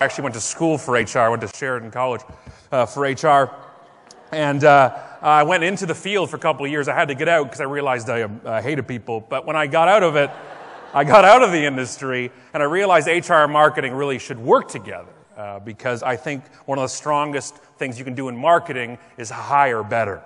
I actually went to school for HR. I went to Sheridan College for HR. And I went into the field for a couple of years. I had to get out because I realized I hated people. But when I got out of it, I got out of the industry, and I realized HR and marketing really should work together because I think one of the strongest things you can do in marketing is hire better.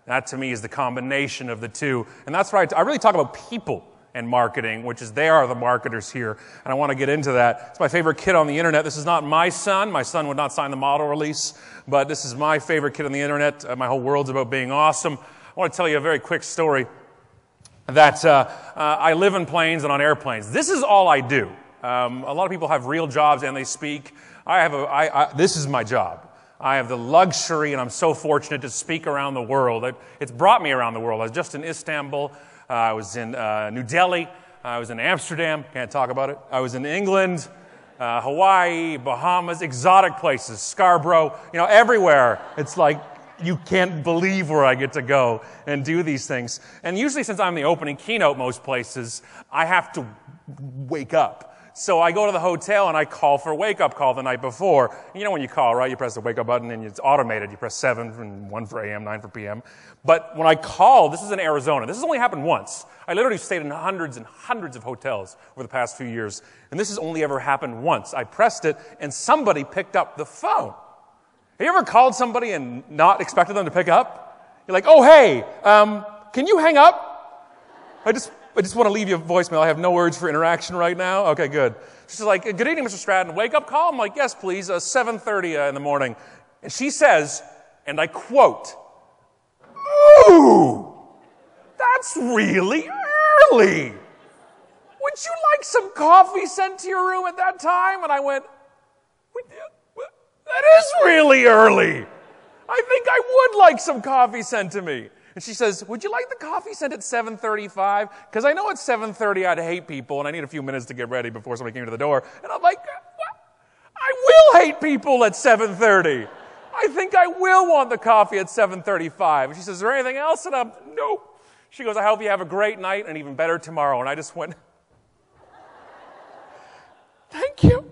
That, to me, is the combination of the two. And that's why I really talk about people and marketing, which is they are the marketers here. And I want to get into that. It's my favorite kid on the internet. This is not my son. My son would not sign the model release. But this is my favorite kid on the internet. My whole world's about being awesome. I want to tell you a very quick story that I live in planes and on airplanes. This is all I do. A lot of people have real jobs and they speak. This is my job. I have the luxury, and I'm so fortunate to speak around the world. It's brought me around the world. I was just in Istanbul. I was in New Delhi. I was in Amsterdam. Can't talk about it. I was in England, Hawaii, Bahamas, exotic places, Scarborough, everywhere. It's like you can't believe where I get to go and do these things. And usually, since I'm the opening keynote most places, I have to wake up. So I go to the hotel and I call for a wake-up call the night before. You know when you call, right? You press the wake-up button and it's automated. You press 7 and 1 for AM, 9 for PM. But when I call, this is in Arizona. This has only happened once. I literally stayed in hundreds and hundreds of hotels over the past few years. And this has only ever happened once. I pressed it and somebody picked up the phone. Have you ever called somebody and not expected them to pick up? You're like, oh, hey, can you hang up? I just want to leave you a voicemail. I have no words for interaction right now. Okay, good. She's like, good evening, Mr. Stratten. Wake up call? I'm like, yes, please. 7:30 in the morning. And she says, and I quote, "Ooh, that's really early. Would you like some coffee sent to your room at that time?" And I went, that is really early. I think I would like some coffee sent to me. And she says, would you like the coffee sent at 7:35? Because I know at 7:30 I'd hate people, and I need a few minutes to get ready before somebody came to the door. And I'm like, what? I will hate people at 7:30. I think I will want the coffee at 7:35. And she says, is there anything else? And I'm, nope. She goes, I hope you have a great night and even better tomorrow. And I just went, thank you.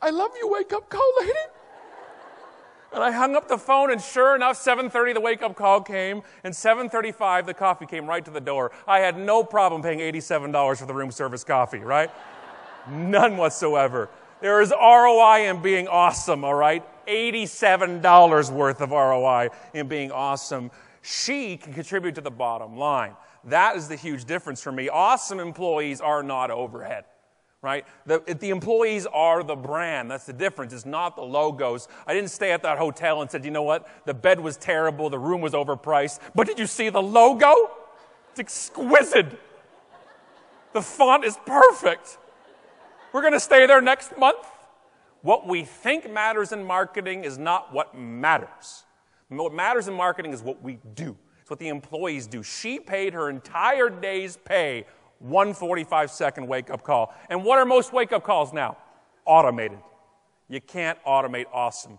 I love you, wake-up call lady. And I hung up the phone, and sure enough, 7:30 the wake-up call came, and 7:35 the coffee came right to the door. I had no problem paying $87 for the room service coffee, right? None whatsoever. There is ROI in being awesome, all right? $87 worth of ROI in being awesome. She can contribute to the bottom line. That is the huge difference for me. Awesome employees are not overhead. Right? The employees are the brand. That's the difference. It's not the logos. I didn't stay at that hotel and said, you know what? The bed was terrible. The room was overpriced. But did you see the logo? It's exquisite. The font is perfect. We're going to stay there next month. What we think matters in marketing is not what matters. What matters in marketing is what we do. It's what the employees do. She paid her entire day's pay 1 45-second wake-up call. And what are most wake-up calls now? Automated. You can't automate awesome.